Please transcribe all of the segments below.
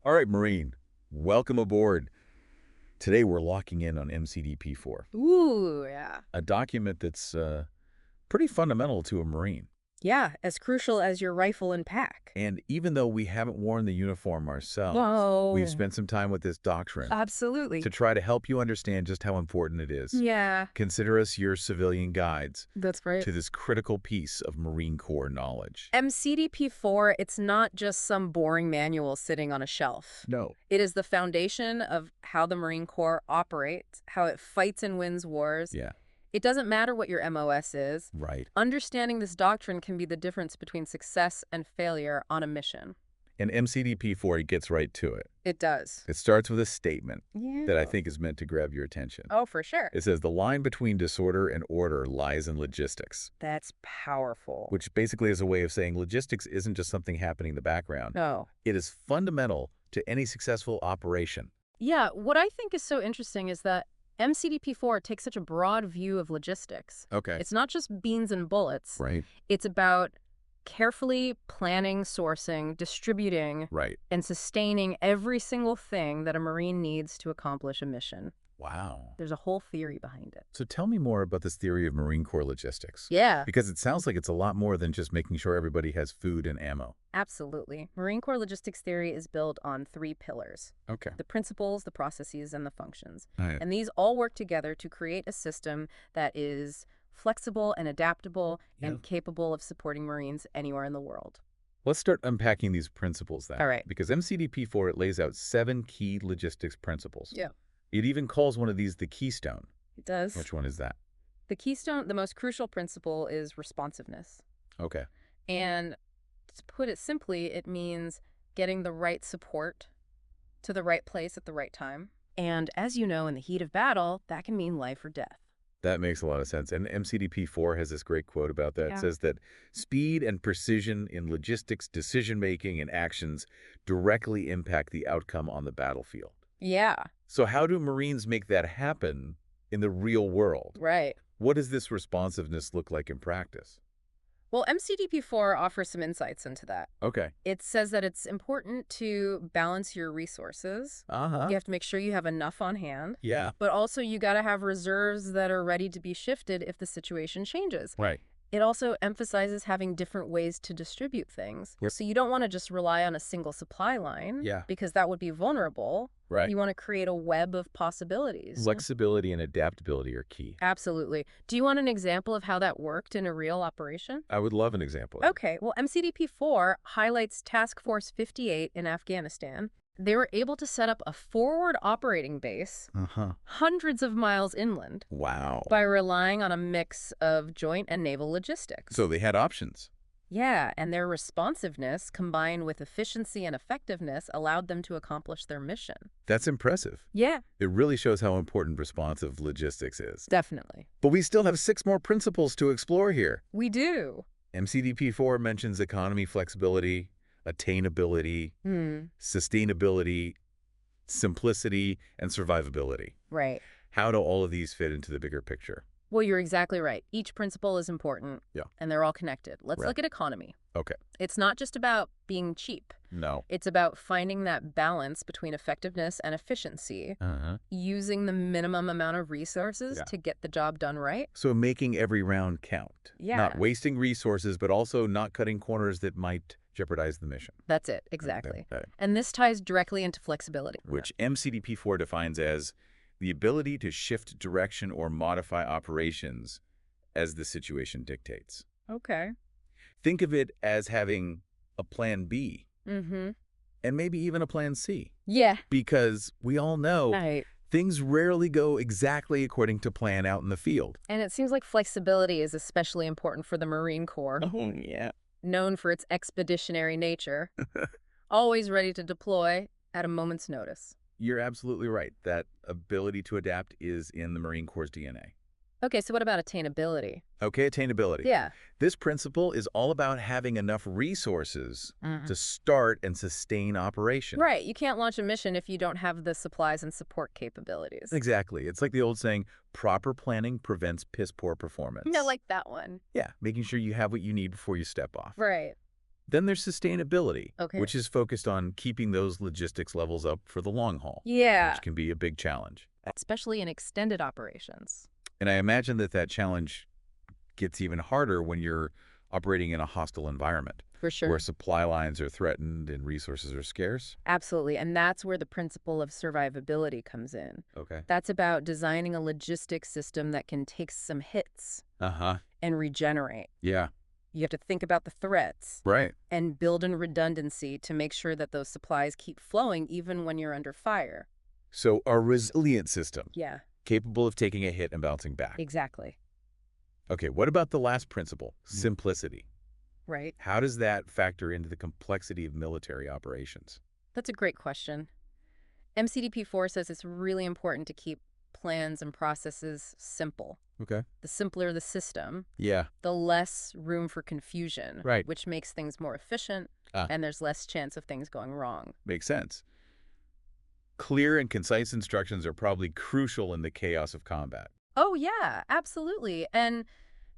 All right, Marine, welcome aboard. Today we're locking in on MCDP-4, Ooh, yeah. a document that's pretty fundamental to a Marine. Yeah, as crucial as your rifle and pack. And even though we haven't worn the uniform ourselves, we've Whoa. spent some time with this doctrine Absolutely. to try to help you understand just how important it is. Yeah, Consider us your civilian guides that's right. to this critical piece of Marine Corps knowledge. MCDP-4, it's not just some boring manual sitting on a shelf. No. It is the foundation of how the Marine Corps operates, how it fights and wins wars. Yeah, It doesn't matter what your MOS is. right. Understanding this doctrine can be the difference between success and failure on a mission. And MCDP-4 gets right to it. It does. It starts with a statement Yeah. that I think is meant to grab your attention. Oh, for sure. It says the line between disorder and order lies in logistics, That's powerful. which basically is a way of saying logistics isn't just something happening in the background. No. It is fundamental to any successful operation. Yeah, what I think is so interesting is that MCDP-4 takes such a broad view of logistics. Okay. It's not just beans and bullets. Right. It's about carefully planning, sourcing, distributing, Right. and sustaining every single thing that a Marine needs to accomplish a mission. Wow. There's a whole theory behind it. So tell me more about this theory of Marine Corps logistics. Yeah, Because it sounds like it's a lot more than just making sure everybody has food and ammo. absolutely. Marine Corps logistics theory is built on 3 pillars: Okay. the principles, the processes, and the functions. Right. And these all work together to create a system that is flexible and adaptable and capable of supporting Marines anywhere in the world. Let's start unpacking these principles then. All right. Because MCDP-4, it lays out 7 key logistics principles. Yeah. It even calls one of these the keystone. It does. Which one is that? The keystone, the most crucial principle is responsiveness. Okay. And to put it simply, it means getting the right support to the right place at the right time. And as you know, in the heat of battle, that can mean life or death. That makes a lot of sense. And MCDP-4 has this great quote about that. It Yeah. says that speed and precision in logistics, decision-making, and actions directly impact the outcome on the battlefield. Yeah, So how do Marines make that happen in the real world? right. What does this responsiveness look like in practice? Well, MCDP-4 offers some insights into that. Okay. It says that it's important to balance your resources. Uh-huh. You have to make sure you have enough on hand, Yeah. but also you got to have reserves that are ready to be shifted if the situation changes. Right. It also emphasizes having different ways to distribute things. Yep. So you don't want to just rely on a single supply line, Yeah. because that would be vulnerable. Right. You want to create a web of possibilities. Flexibility and adaptability are key. Absolutely. Do you want an example of how that worked in a real operation? I would love an example of it. Okay, well, MCDP-4 highlights Task Force 58 in Afghanistan. They were able to set up a forward operating base Uh-huh. hundreds of miles inland Wow. by relying on a mix of joint and naval logistics. So they had options. Yeah, and their responsiveness combined with efficiency and effectiveness allowed them to accomplish their mission. That's impressive. Yeah, It really shows how important responsive logistics is. definitely. But we still have 6 more principles to explore here. We do. MCDP-4 mentions economy flexibility, attainability, sustainability, simplicity, and survivability. Right. How do all of these fit into the bigger picture? Well, you're exactly right. Each principle is important. Yeah. And they're all connected. Let's Right. look at economy. Okay. It's not just about being cheap. No. It's about finding that balance between effectiveness and efficiency, Uh-huh. using the minimum amount of resources Yeah. to get the job done right. So making every round count. Yeah. Not wasting resources, but also not cutting corners that might jeopardize the mission. That's it, exactly. Okay. And this ties directly into flexibility. Which MCDP-4 defines as the ability to shift direction or modify operations as the situation dictates. Okay. Think of it as having a plan B Mm-hmm. and maybe even a plan C. Yeah. Because we all know Right. things rarely go exactly according to plan out in the field. And it seems like flexibility is especially important for the Marine Corps, Oh, yeah. known for its expeditionary nature, always ready to deploy at a moment's notice. You're absolutely right. That ability to adapt is in the Marine Corps' DNA. Okay, so what about attainability? Okay, attainability. Yeah. This principle is all about having enough resources to start and sustain operations. Right. You can't launch a mission if you don't have the supplies and support capabilities. Exactly. It's like the old saying, proper planning prevents piss-poor performance. I like that one. Yeah, making sure you have what you need before you step off. Right. Then there's sustainability, Okay. which is focused on keeping those logistics levels up for the long haul, Yeah, which can be a big challenge. especially in extended operations. And I imagine that challenge gets even harder when you're operating in a hostile environment, For where sure. supply lines are threatened and resources are scarce. Absolutely. And that's where the principle of survivability comes in. Okay. That's about designing a logistics system that can take some hits Uh-huh. and regenerate. Yeah. You have to think about the threats Right. and build in redundancy to make sure that those supplies keep flowing even when you're under fire. So a resilient system, Yeah, capable of taking a hit and bouncing back. exactly. Okay, what about the last principle, simplicity? Right. How does that factor into the complexity of military operations? That's a great question. MCDP 4 says it's really important to keep plans and processes simple. Okay. The simpler the system, Yeah. the less room for confusion, Right. which makes things more efficient, Ah. and there's less chance of things going wrong. Makes sense. Clear and concise instructions are probably crucial in the chaos of combat. Oh, yeah, absolutely. And,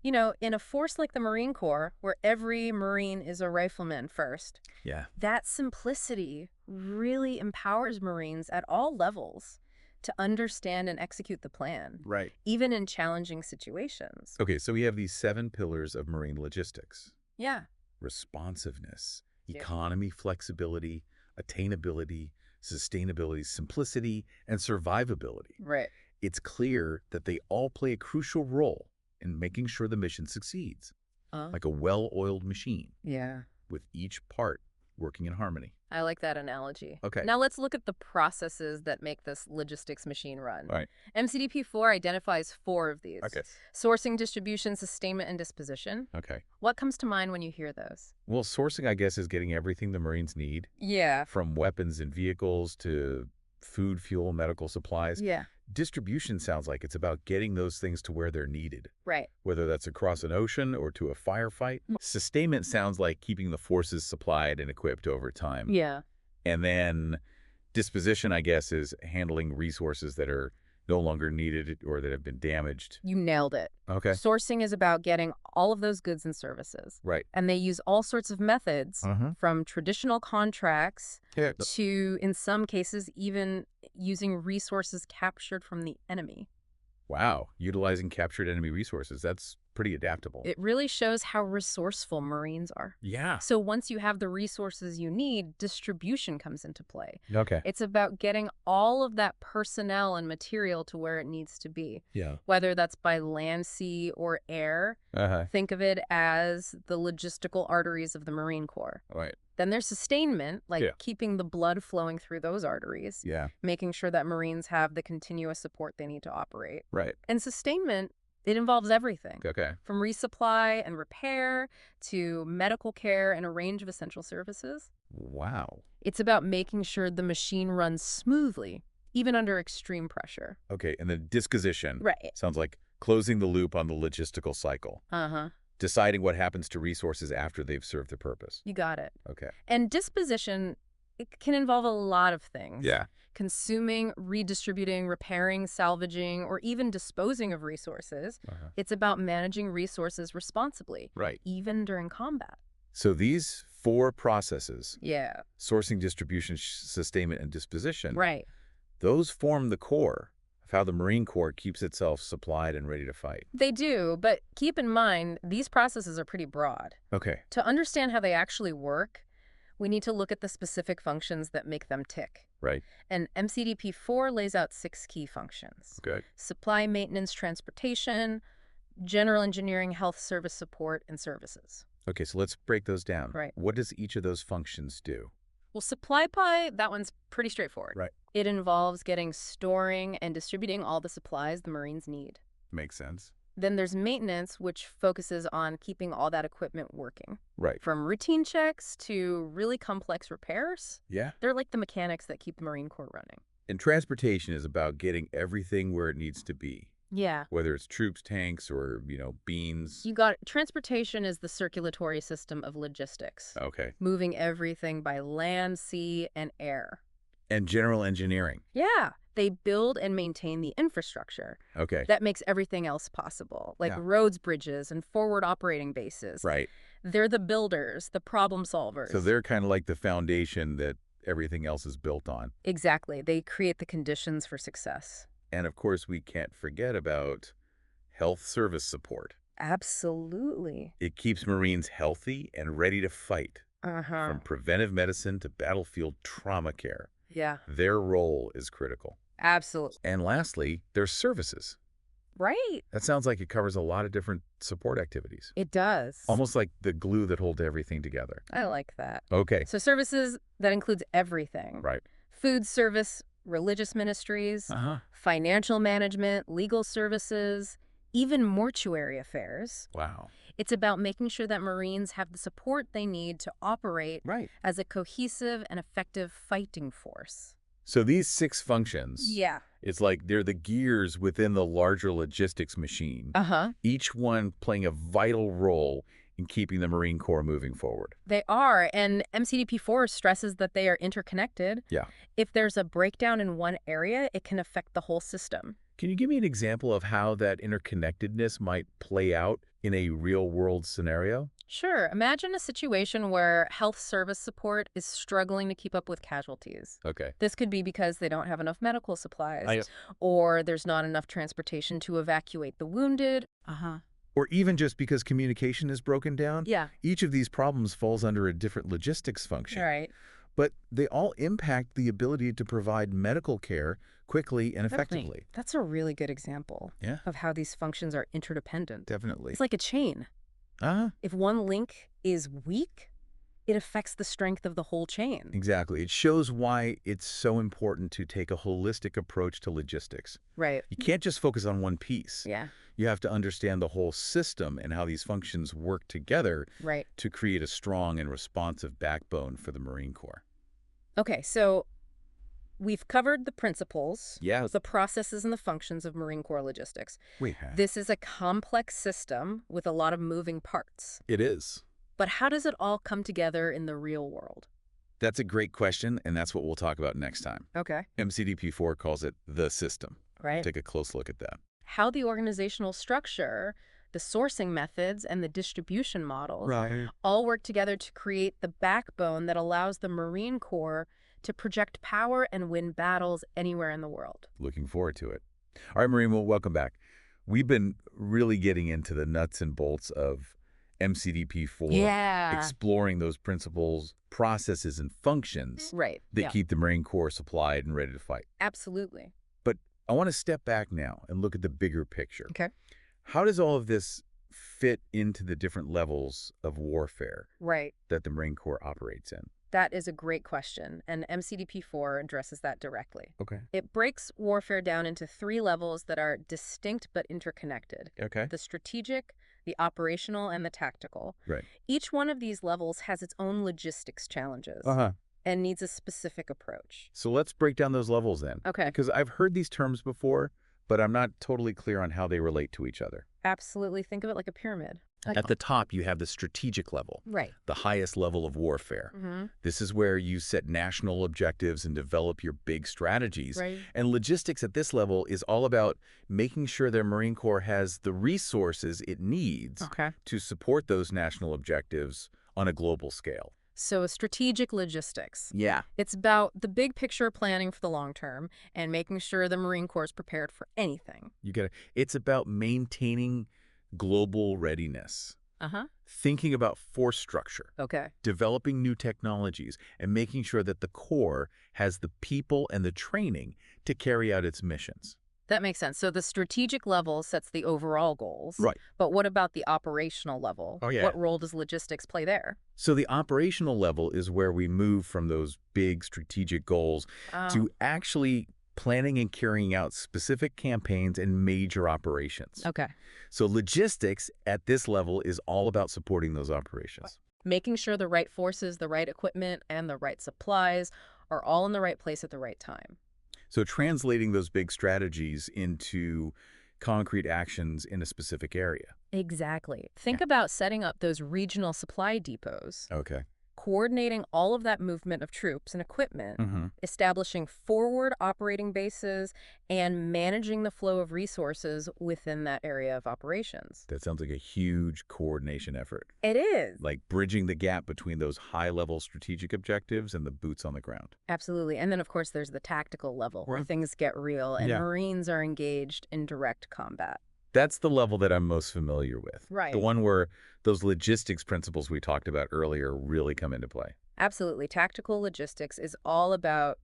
in a force like the Marine Corps, where every Marine is a rifleman first, Yeah. that simplicity really empowers Marines at all levels to understand and execute the plan, Right. even in challenging situations. Okay, so we have these 7 pillars of marine logistics. Yeah. Responsiveness, Yeah. economy, flexibility, attainability, sustainability, simplicity, and survivability. Right. It's clear that they all play a crucial role in making sure the mission succeeds, like a well-oiled machine, Yeah. with each part working in harmony. I like that analogy. Okay. Now let's look at the processes that make this logistics machine run. All right. MCDP 4 identifies 4 of these. Okay. Sourcing, distribution, sustainment, and disposition. Okay. What comes to mind when you hear those? Well, sourcing, I guess, is getting everything the Marines need, Yeah. from weapons and vehicles to food, fuel, medical supplies. Yeah. Distribution sounds like it's about getting those things to where they're needed, Right. whether that's across an ocean or to a firefight. Sustainment sounds like keeping the forces supplied and equipped over time. Yeah. And then disposition, I guess, is handling resources that are no longer needed or that have been damaged. You nailed it. Okay. Sourcing is about getting all of those goods and services. Right. And they use all sorts of methods, from traditional contracts Yeah. to, in some cases, even using resources captured from the enemy. Wow. Utilizing captured enemy resources. That's pretty adaptable. It really shows how resourceful Marines are. Yeah. So once you have the resources you need, distribution comes into play. Okay. It's about getting all of that personnel and material to where it needs to be, Yeah. whether that's by land, sea, or air. Think of it as the logistical arteries of the Marine Corps. All right. Then there's sustainment, like Yeah. keeping the blood flowing through those arteries, Yeah. making sure that Marines have the continuous support they need to operate. Right. And sustainment, it involves everything. Okay. From resupply and repair to medical care and a range of essential services. Wow. It's about making sure the machine runs smoothly, even under extreme pressure. Okay. And then disposition. Right. Sounds like closing the loop on the logistical cycle. Deciding what happens to resources after they've served their purpose. You got it. Okay. And disposition, it can involve a lot of things. Yeah. Consuming, redistributing, repairing, salvaging, or even disposing of resources. It's about managing resources responsibly, Right. even during combat. So these 4 processes, Yeah. sourcing, distribution, sustainment, and disposition, Right. those form the core of how the Marine Corps keeps itself supplied and ready to fight. They do, but keep in mind, these processes are pretty broad. Okay. To understand how they actually work, we need to look at the specific functions that make them tick. Right. And MCDP 4 lays out 6 key functions. Good. Supply, maintenance, transportation, general engineering, health service support, and services. Okay, so let's break those down. Right. What does each of those functions do? Well, supply pie, that one's pretty straightforward. Right. It involves getting, storing, and distributing all the supplies the Marines need. Makes sense. Then there's maintenance, which focuses on keeping all that equipment working. Right. From routine checks to really complex repairs, Yeah. they're like the mechanics that keep the Marine Corps running. And transportation is about getting everything where it needs to be, Yeah. whether it's troops, tanks, or, beans. You got transportation is the circulatory system of logistics, Okay. moving everything by land, sea, and air. And general engineering. Yeah. They build and maintain the infrastructure Okay. that makes everything else possible, like Yeah. roads, bridges, and forward operating bases. Right. They're the builders, the problem solvers. So they're kind of like the foundation that everything else is built on. Exactly. They create the conditions for success. And of course, we can't forget about health service support. Absolutely. It keeps Marines healthy and ready to fight, Uh-huh. from preventive medicine to battlefield trauma care. Yeah, Their role is critical. absolutely. And lastly, their services. Right. That sounds like it covers a lot of different support activities. It does. Almost like the glue that holds everything together. I like that. Okay. So services, that includes everything. Right. Food service, religious ministries, Uh-huh. financial management, legal services, even mortuary affairs. Wow. It's about making sure that Marines have the support they need to operate Right. as a cohesive and effective fighting force. So these 6 functions, Yeah. it's like they're the gears within the larger logistics machine, Uh-huh. each one playing a vital role in keeping the Marine Corps moving forward. They are, and MCDP-4 stresses that they are interconnected. Yeah. If there's a breakdown in one area, it can affect the whole system. Can you give me an example of how that interconnectedness might play out in a real-world scenario? Sure, imagine a situation where health service support is struggling to keep up with casualties. Okay. This could be because they don't have enough medical supplies, or there's not enough transportation to evacuate the wounded. Uh-huh. Or even just because communication is broken down. Yeah. Each of these problems falls under a different logistics function. All right. But they all impact the ability to provide medical care quickly and effectively. That's a really good example Yeah. of how these functions are interdependent. Definitely. It's like a chain. Uh-huh. If one link is weak, it affects the strength of the whole chain. Exactly. It shows why it's so important to take a holistic approach to logistics. Right. You can't just focus on one piece. Yeah. You have to understand the whole system and how these functions work together Right. to create a strong and responsive backbone for the Marine Corps. Okay, so we've covered the principles, Yeah. the processes and the functions of Marine Corps logistics. We have. This is a complex system with a lot of moving parts. It is. But how does it all come together in the real world? That's a great question, and that's what we'll talk about next time. Okay. MCDP-4 calls it the system. Right. Take a close look at that. How the organizational structure, the sourcing methods, and the distribution models all work together to create the backbone that allows the Marine Corps to project power and win battles anywhere in the world. Looking forward to it. All right, Marine, well, welcome back. We've been really getting into the nuts and bolts of MCDP-4, exploring those principles, processes, and functions Right. that keep the Marine Corps supplied and ready to fight. Absolutely. But I want to step back now and look at the bigger picture. Okay. How does all of this fit into the different levels of warfare Right. that the Marine Corps operates in? That is a great question, and MCDP-4 addresses that directly. Okay. It breaks warfare down into 3 levels that are distinct but interconnected. Okay. The strategic, the operational, and the tactical. Right. Each one of these levels has its own logistics challenges and needs a specific approach. So let's break down those levels then. Okay. Because I've heard these terms before, but I'm not totally clear on how they relate to each other. Absolutely. Think of it like a pyramid. At the top, you have the strategic level, Right. the highest level of warfare. Mm-hmm. This is where you set national objectives and develop your big strategies. Right. And logistics at this level is all about making sure their Marine Corps has the resources it needs to support those national objectives on a global scale. So strategic logistics. Yeah. It's about the big picture planning for the long term and making sure the Marine Corps is prepared for anything. You got It's about maintaining global readiness, Uh-huh. thinking about force structure, Okay. developing new technologies, and making sure that the Corps has the people and the training to carry out its missions. That makes sense. So the strategic level sets the overall goals. Right. But what about the operational level? Oh, yeah. What role does logistics play there? So the operational level is where we move from those big strategic goals to actually planning and carrying out specific campaigns and major operations. Okay. So logistics at this level is all about supporting those operations. Making sure the right forces, the right equipment, and the right supplies are all in the right place at the right time. So translating those big strategies into concrete actions in a specific area. Exactly. Think about setting up those regional supply depots. Okay. coordinating all of that movement of troops and equipment, establishing forward operating bases, and managing the flow of resources within that area of operations. That sounds like a huge coordination effort. It is. Like bridging the gap between those high-level strategic objectives and the boots on the ground. Absolutely. And then, of course, there's the tactical level where things get real and Marines are engaged in direct combat. That's the level that I'm most familiar with. Right. The one where those logistics principles we talked about earlier really come into play. Absolutely. Tactical logistics is all about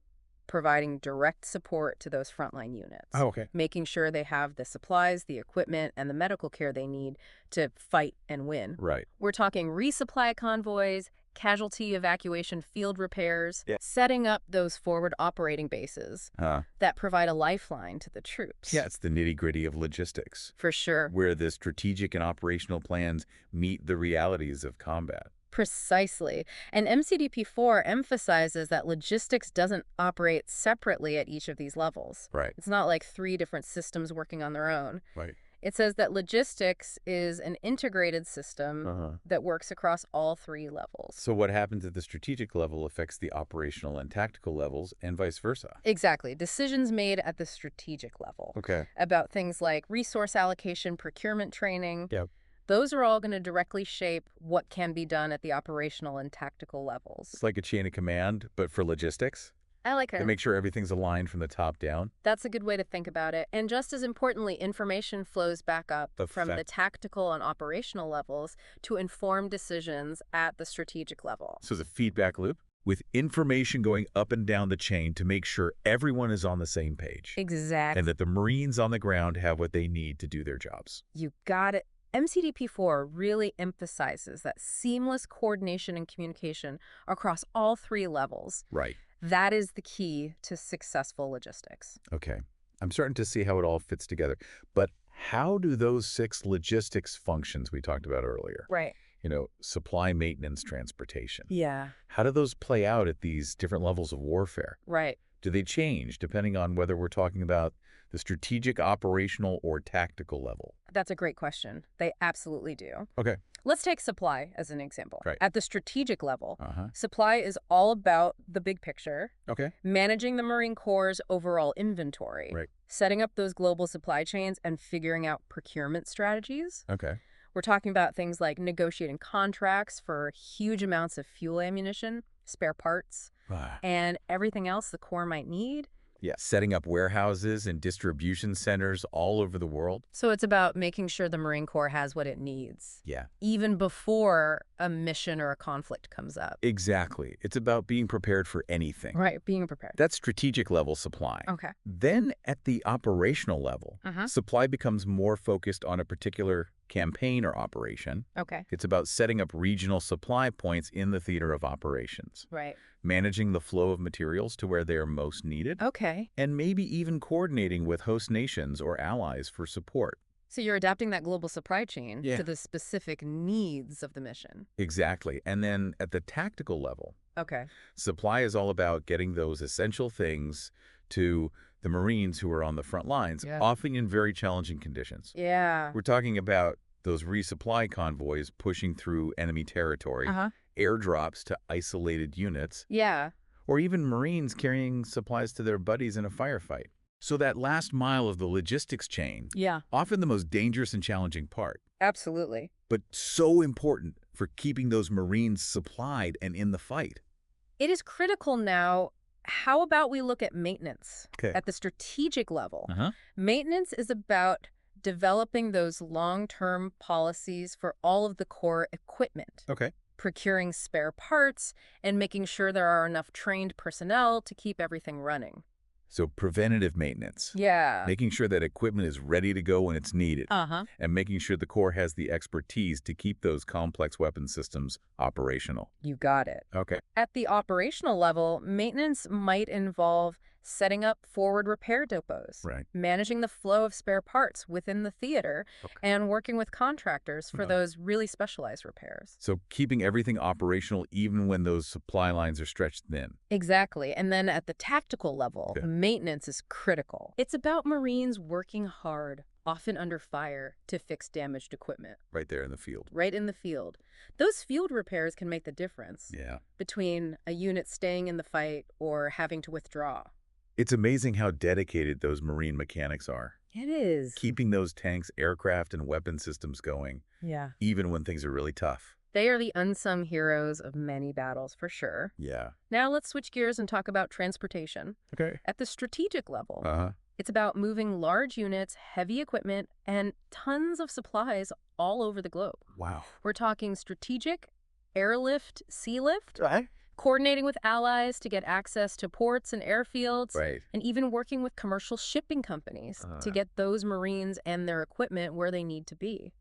providing direct support to those frontline units. Oh, okay. Making sure they have the supplies, the equipment, and the medical care they need to fight and win. Right. We're talking resupply convoys, casualty evacuation field repairs, setting up those forward operating bases that provide a lifeline to the troops. Yeah, it's the nitty-gritty of logistics. For sure. Where the strategic and operational plans meet the realities of combat. Precisely. And MCDP-4 emphasizes that logistics doesn't operate separately at each of these levels. Right. It's not like 3 different systems working on their own. Right. It says that logistics is an integrated system that works across all 3 levels. So what happens at the strategic level affects the operational and tactical levels and vice versa. Exactly. Decisions made at the strategic level about things like resource allocation, procurement training. Those are all going to directly shape what can be done at the operational and tactical levels. It's like a chain of command, but for logistics. I like it. To make sure everything's aligned from the top down. That's a good way to think about it. And just as importantly, information flows back up from the tactical and operational levels to inform decisions at the strategic level. So it's a feedback loop with information going up and down the chain to make sure everyone is on the same page. Exactly. And that the Marines on the ground have what they need to do their jobs. You got it. MCDP-4 really emphasizes that seamless coordination and communication across all 3 levels. Right. That is the key to successful logistics. Okay. I'm starting to see how it all fits together. But how do those 6 logistics functions we talked about earlier, supply, maintenance, transportation, how do those play out at these different levels of warfare? Right. Do they change depending on whether we're talking about the strategic, operational, or tactical level? That's a great question. They absolutely do. Okay. Let's take supply as an example. Right. At the strategic level, supply is all about the big picture, managing the Marine Corps' overall inventory, setting up those global supply chains, and figuring out procurement strategies. We're talking about things like negotiating contracts for huge amounts of fuel ammunition, spare parts, and everything else the Corps might need. Setting up warehouses and distribution centers all over the world. So it's about making sure the Marine Corps has what it needs. Even before a mission or a conflict comes up. Exactly. It's about being prepared for anything. Right, being prepared. That's strategic level supply. Then at the operational level, supply becomes more focused on a particular campaign or operation. It's about setting up regional supply points in the theater of operations. Managing the flow of materials to where they are most needed. And maybe even coordinating with host nations or allies for support. So you're adapting that global supply chain to the specific needs of the mission. Exactly. And then at the tactical level, supply is all about getting those essential things to the Marines who are on the front lines, often in very challenging conditions. We're talking about those resupply convoys pushing through enemy territory, airdrops to isolated units, or even Marines carrying supplies to their buddies in a firefight. So that last mile of the logistics chain, often the most dangerous and challenging part. Absolutely. But so important for keeping those Marines supplied and in the fight. It is critical now. How about we look at maintenance at the strategic level? Maintenance is about developing those long-term policies for all of the core equipment. Procuring spare parts and making sure there are enough trained personnel to keep everything running. So preventative maintenance. Making sure that equipment is ready to go when it's needed. And making sure the Corps has the expertise to keep those complex weapon systems operational. You got it. At the operational level, maintenance might involve setting up forward repair depots, managing the flow of spare parts within the theater, and working with contractors for those really specialized repairs. So keeping everything operational even when those supply lines are stretched thin. Exactly. And then at the tactical level, maintenance is critical. It's about Marines working hard often under fire, to fix damaged equipment. Right there in the field. Right in the field. Those field repairs can make the difference between a unit staying in the fight or having to withdraw. It's amazing how dedicated those Marine mechanics are. It is. Keeping those tanks, aircraft, and weapon systems going, even when things are really tough. They are the unsung heroes of many battles, for sure. Yeah. Now let's switch gears and talk about transportation. Okay. At the strategic level, it's about moving large units, heavy equipment, and tons of supplies all over the globe. Wow. We're talking strategic, airlift, sea lift, Right. coordinating with allies to get access to ports and airfields, Right. and even working with commercial shipping companies to get those Marines and their equipment where they need to be.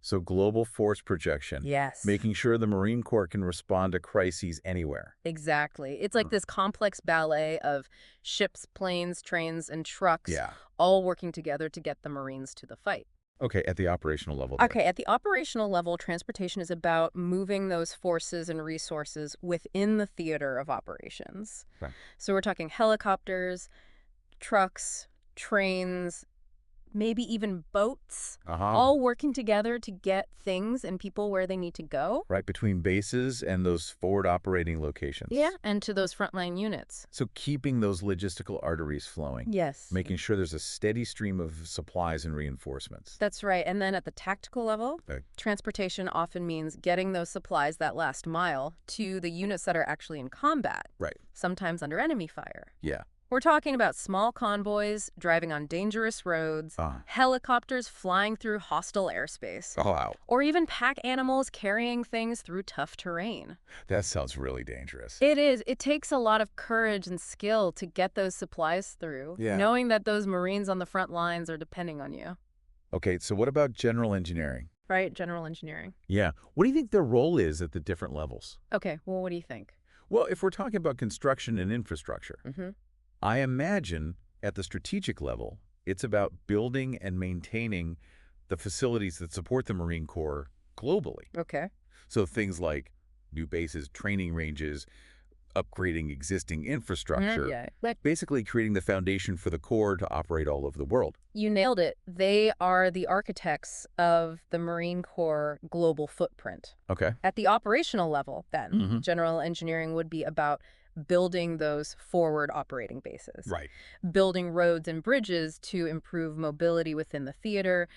So global force projection. Yes. Making sure the Marine Corps can respond to crises anywhere. Exactly. It's like this complex ballet of ships, planes, trains, and trucks all working together to get the Marines to the fight. Okay, at the operational level. Okay, at the operational level, transportation is about moving those forces and resources within the theater of operations. Okay. So we're talking helicopters, trucks, trains, maybe even boats, all working together to get things and people where they need to go. Right, between bases and those forward operating locations. Yeah, and to those frontline units. So keeping those logistical arteries flowing. Yes. Making sure there's a steady stream of supplies and reinforcements. That's right. And then at the tactical level, transportation often means getting those supplies that last mile to the units that are actually in combat. Right. Sometimes under enemy fire. Yeah. We're talking about small convoys driving on dangerous roads, helicopters flying through hostile airspace, or even pack animals carrying things through tough terrain. That sounds really dangerous. It is. It takes a lot of courage and skill to get those supplies through, knowing that those Marines on the front lines are depending on you. Okay, so what about general engineering? Right, general engineering. Yeah. What do you think their role is at the different levels? Okay, well, what do you think? Well, if we're talking about construction and infrastructure, I imagine at the strategic level, it's about building and maintaining the facilities that support the Marine Corps globally. Okay. So things like new bases, training ranges, upgrading existing infrastructure, basically creating the foundation for the Corps to operate all over the world. You nailed it. They are the architects of the Marine Corps global footprint. Okay. At the operational level, then, general engineering would be about building those forward operating bases. Right. Building roads and bridges to improve mobility within the theater,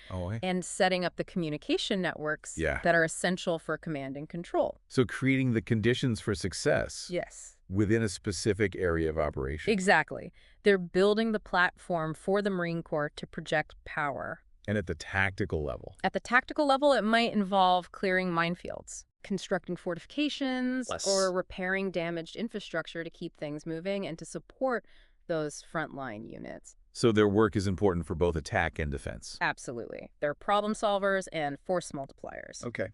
and setting up the communication networks that are essential for command and control. So creating the conditions for success. Yes. Within a specific area of operation. Exactly. They're building the platform for the Marine Corps to project power. And at the tactical level? At the tactical level, it might involve clearing minefields, constructing fortifications, or repairing damaged infrastructure to keep things moving and to support those frontline units. So their work is important for both attack and defense. Absolutely. They're problem solvers and force multipliers. Okay.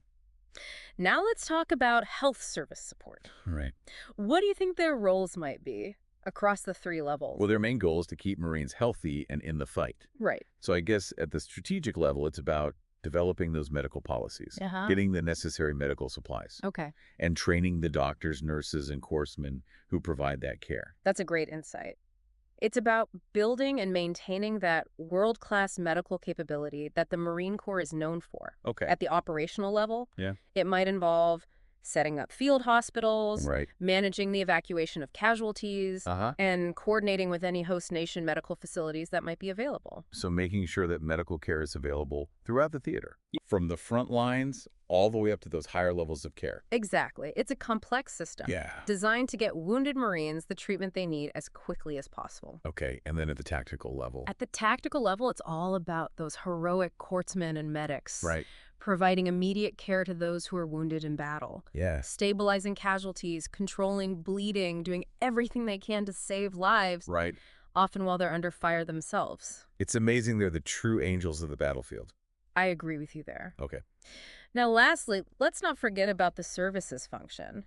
Now let's talk about health service support. Right. What do you think their roles might be across the three levels? Well, their main goal is to keep Marines healthy and in the fight. Right. So I guess at the strategic level, it's about developing those medical policies, getting the necessary medical supplies, and training the doctors, nurses, and corpsmen who provide that care. That's a great insight. It's about building and maintaining that world-class medical capability that the Marine Corps is known for. Okay. At the operational level, it might involve setting up field hospitals, managing the evacuation of casualties, and coordinating with any host nation medical facilities that might be available. So making sure that medical care is available throughout the theater, from the front lines all the way up to those higher levels of care. Exactly. It's a complex system designed to get wounded Marines the treatment they need as quickly as possible. Okay, and then at the tactical level? At the tactical level, it's all about those heroic corpsmen and medics. Providing immediate care to those who are wounded in battle. Stabilizing casualties, controlling bleeding, doing everything they can to save lives. Often while they're under fire themselves. It's amazing they're the true angels of the battlefield. I agree with you there. Okay. Now, lastly, let's not forget about the services function.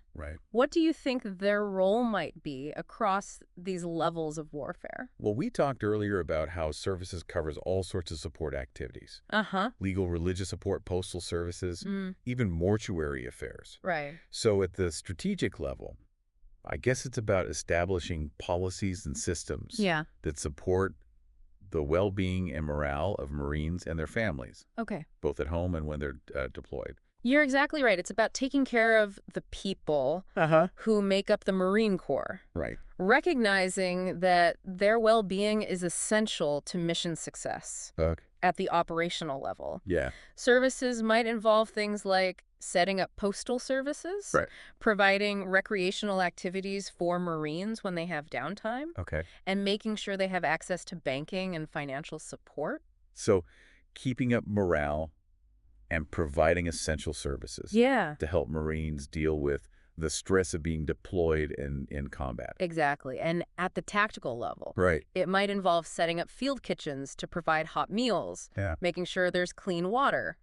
What do you think their role might be across these levels of warfare? Well, we talked earlier about how services covers all sorts of support activities. Legal, religious support, postal services, even mortuary affairs. So at the strategic level, I guess it's about establishing policies and systems that support the well-being and morale of Marines and their families, Okay. both at home and when they're deployed. You're exactly right. It's about taking care of the people who make up the Marine Corps. Right. Recognizing that their well-being is essential to mission success at the operational level. Yeah. Services might involve things like setting up postal services, providing recreational activities for Marines when they have downtime, and making sure they have access to banking and financial support. So keeping up morale and providing essential services to help Marines deal with the stress of being deployed in combat. Exactly. And at the tactical level, it might involve setting up field kitchens to provide hot meals, making sure there's clean water,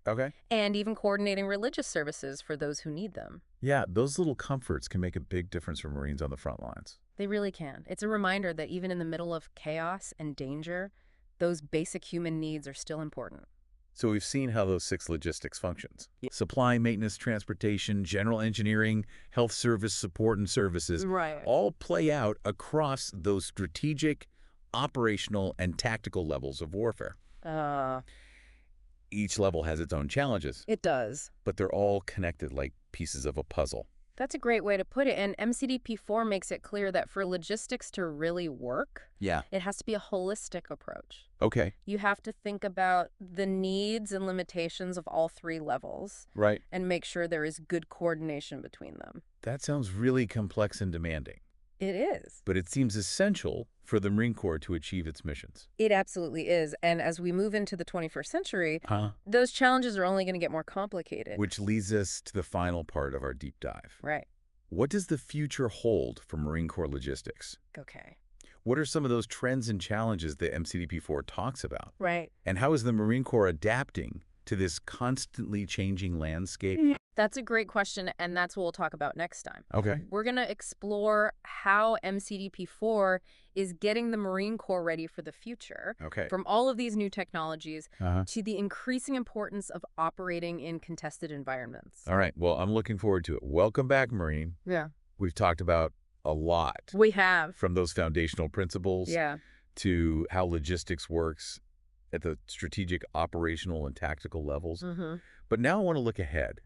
and even coordinating religious services for those who need them. Yeah, those little comforts can make a big difference for Marines on the front lines. They really can. It's a reminder that even in the middle of chaos and danger, those basic human needs are still important. So we've seen how those 6 logistics functions. Supply, maintenance, transportation, general engineering, health service support and services all play out across those strategic, operational, and tactical levels of warfare. Each level has its own challenges. It does. But they're all connected like pieces of a puzzle. That's a great way to put it. And MCDP-4 makes it clear that for logistics to really work, it has to be a holistic approach. You have to think about the needs and limitations of all 3 levels. And make sure there is good coordination between them. That sounds really complex and demanding. It is. But it seems essential for the Marine Corps to achieve its missions. It absolutely is. And as we move into the 21st century, those challenges are only going to get more complicated. Which leads us to the final part of our deep dive. What does the future hold for Marine Corps logistics? What are some of those trends and challenges that MCDP-4 talks about? And how is the Marine Corps adapting to this constantly changing landscape? That's a great question, and that's what we'll talk about next time. We're going to explore how MCDP-4 is getting the Marine Corps ready for the future, from all of these new technologies to the increasing importance of operating in contested environments. All right. Well, I'm looking forward to it. Welcome back, Marine. We've talked about a lot. We have. From those foundational principles to how logistics works at the strategic, operational, and tactical levels. But now I want to look ahead.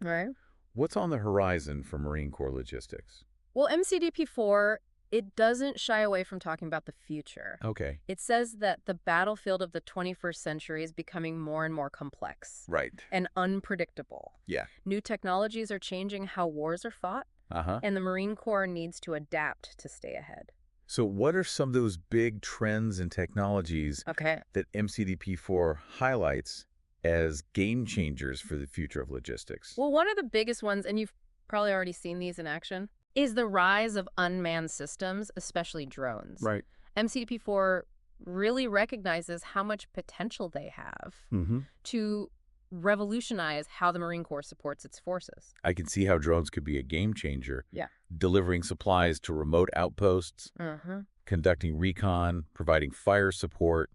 What's on the horizon for Marine Corps logistics? Well, MCDP-4, it doesn't shy away from talking about the future. It says that the battlefield of the 21st century is becoming more and more complex. And unpredictable. New technologies are changing how wars are fought, and the Marine Corps needs to adapt to stay ahead. So what are some of those big trends and technologies that MCDP-4 highlights as game changers for the future of logistics? Well, one of the biggest ones, and you've probably already seen these in action, is the rise of unmanned systems, especially drones. MCDP-4 really recognizes how much potential they have to revolutionize how the Marine Corps supports its forces. I can see how drones could be a game changer. Delivering supplies to remote outposts, conducting recon, providing fire support,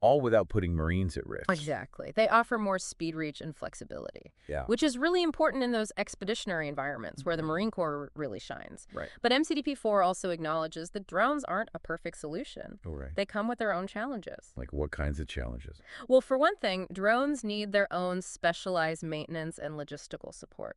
all without putting Marines at risk. Exactly. They offer more speed, reach, and flexibility, which is really important in those expeditionary environments where the Marine Corps really shines. But MCDP-4 also acknowledges that drones aren't a perfect solution. They come with their own challenges. Like what kinds of challenges? Well, for one thing, drones need their own specialized maintenance and logistical support.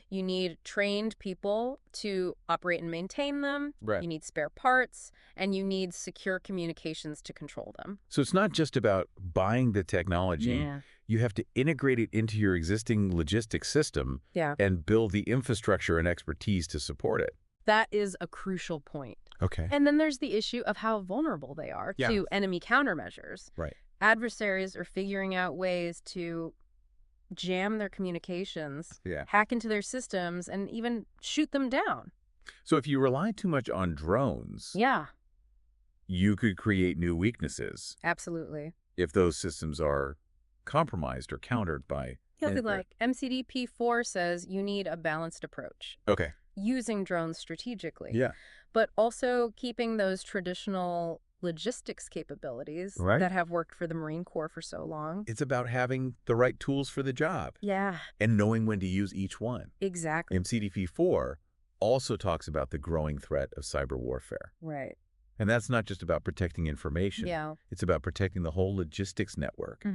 You need trained people to operate and maintain them. You need spare parts, and you need secure communications to control them. So it's not just about buying the technology. You have to integrate it into your existing logistics system and build the infrastructure and expertise to support it. That is a crucial point. And then there's the issue of how vulnerable they are to enemy countermeasures. Adversaries are figuring out ways to jam their communications, hack into their systems, and even shoot them down. So if you rely too much on drones, you could create new weaknesses. Absolutely. If those systems are compromised or countered by... Like MCDP-4 says you need a balanced approach. Using drones strategically. But also keeping those traditional logistics capabilities that have worked for the Marine Corps for so long. It's about having the right tools for the job. And knowing when to use each one. Exactly. MCDP-4 also talks about the growing threat of cyber warfare. And that's not just about protecting information. Yeah. It's about protecting the whole logistics network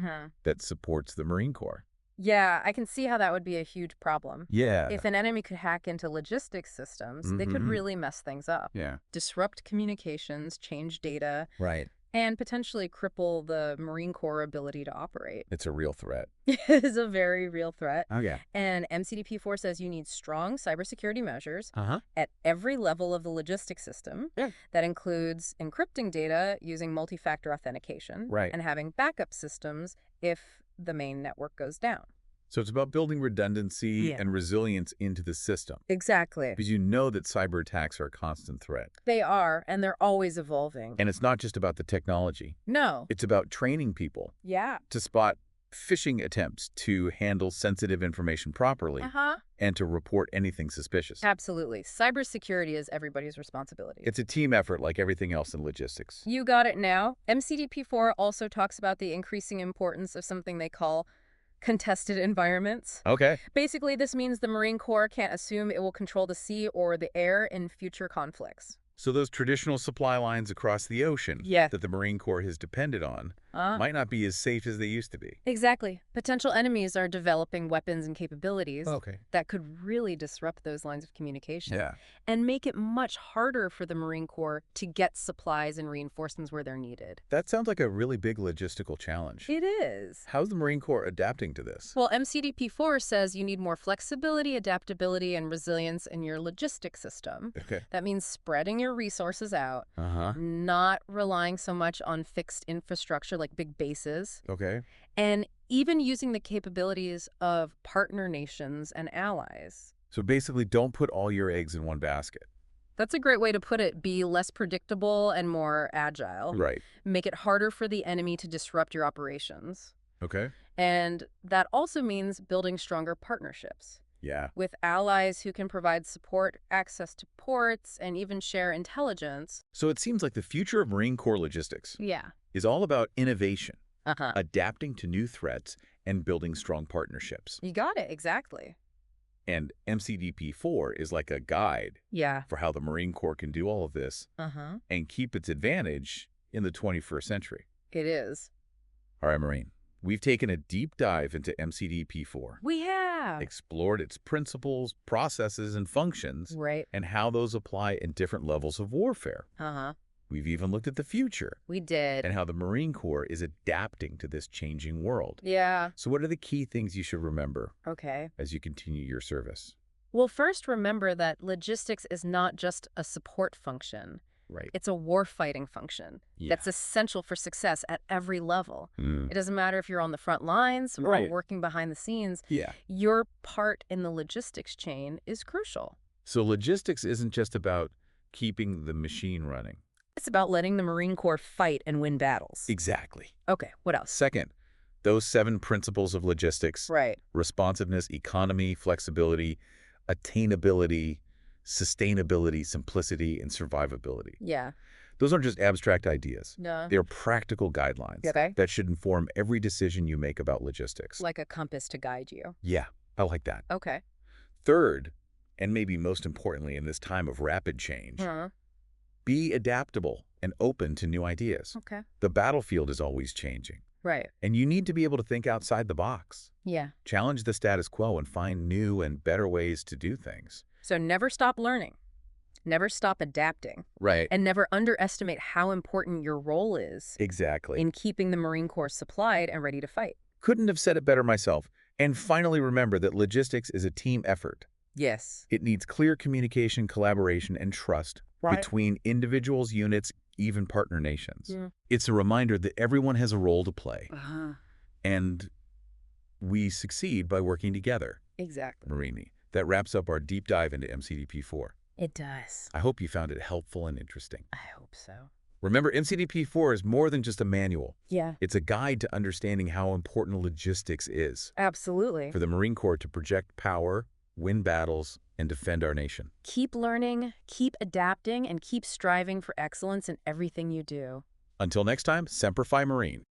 that supports the Marine Corps. Yeah, I can see how that would be a huge problem. Yeah. If an enemy could hack into logistics systems, they could really mess things up. Yeah. Disrupt communications, change data, Right. and potentially cripple the Marine Corps ability to operate. It's a real threat. It is a very real threat. Oh, yeah. And MCDP4 says you need strong cybersecurity measures Uh-huh. at every level of the logistics system. Yeah. That includes encrypting data using multi-factor authentication. Right. And having backup systems if the main network goes down. So it's about building redundancy and resilience into the system. Exactly. Because you know that cyber attacks are a constant threat. They are, and they're always evolving. And it's not just about the technology. No. It's about training people Yeah. to spot phishing attempts, to handle sensitive information properly, and to report anything suspicious. Absolutely. Cybersecurity is everybody's responsibility. It's a team effort like everything else in logistics. You got it now. MCDP4 also talks about the increasing importance of something they call contested environments. Okay. Basically, this means the Marine Corps can't assume it will control the sea or the air in future conflicts. So those traditional supply lines across the ocean that the Marine Corps has depended on might not be as safe as they used to be. Exactly. Potential enemies are developing weapons and capabilities that could really disrupt those lines of communication and make it much harder for the Marine Corps to get supplies and reinforcements where they're needed. That sounds like a really big logistical challenge. It is. How's the Marine Corps adapting to this? Well, MCDP4 says you need more flexibility, adaptability, and resilience in your logistics system. Okay. That means spreading your resources out, not relying so much on fixed infrastructure like big bases. Okay. And even using the capabilities of partner nations and allies. So basically, don't put all your eggs in one basket. That's a great way to put it. Be less predictable and more agile. Right. Make it harder for the enemy to disrupt your operations. Okay. And that also means building stronger partnerships. Yeah. With allies who can provide support, access to ports, and even share intelligence. So it seems like the future of Marine Corps logistics is all about innovation, adapting to new threats, and building strong partnerships. You got it, exactly. And MCDP4 is like a guide for how the Marine Corps can do all of this and keep its advantage in the 21st century. It is. All right, Marine. We've taken a deep dive into MCDP4. We have. Explored its principles, processes, and functions. Right. And how those apply in different levels of warfare. We've even looked at the future. We did. And how the Marine Corps is adapting to this changing world. Yeah. So what are the key things you should remember as you continue your service? Well, first, remember that logistics is not just a support function. Right. It's a warfighting function that's essential for success at every level. It doesn't matter if you're on the front lines or working behind the scenes. Your part in the logistics chain is crucial. So logistics isn't just about keeping the machine running. It's about letting the Marine Corps fight and win battles. Exactly. Okay, what else? Second, those 7 principles of logistics. Right. Responsiveness, economy, flexibility, attainability, sustainability, simplicity, and survivability. Yeah. Those aren't just abstract ideas. No. They're practical guidelines that should inform every decision you make about logistics. Like a compass to guide you. Yeah, I like that. Okay. Third, and maybe most importantly in this time of rapid change, be adaptable and open to new ideas. Okay. The battlefield is always changing. Right. And you need to be able to think outside the box. Yeah. Challenge the status quo and find new and better ways to do things. So never stop learning. Never stop adapting. Right. And never underestimate how important your role is. Exactly. In keeping the Marine Corps supplied and ready to fight. Couldn't have said it better myself. And finally, remember that logistics is a team effort. Yes. It needs clear communication, collaboration, and trust between individuals, units, even partner nations. Yeah. It's a reminder that everyone has a role to play. And we succeed by working together. Exactly. Marini, that wraps up our deep dive into MCDP4. It does. I hope you found it helpful and interesting. I hope so. Remember, MCDP4 is more than just a manual. Yeah. It's a guide to understanding how important logistics is. Absolutely. For the Marine Corps to project power, win battles, and defend our nation. Keep learning, keep adapting, and keep striving for excellence in everything you do. Until next time, Semper Fi Marine.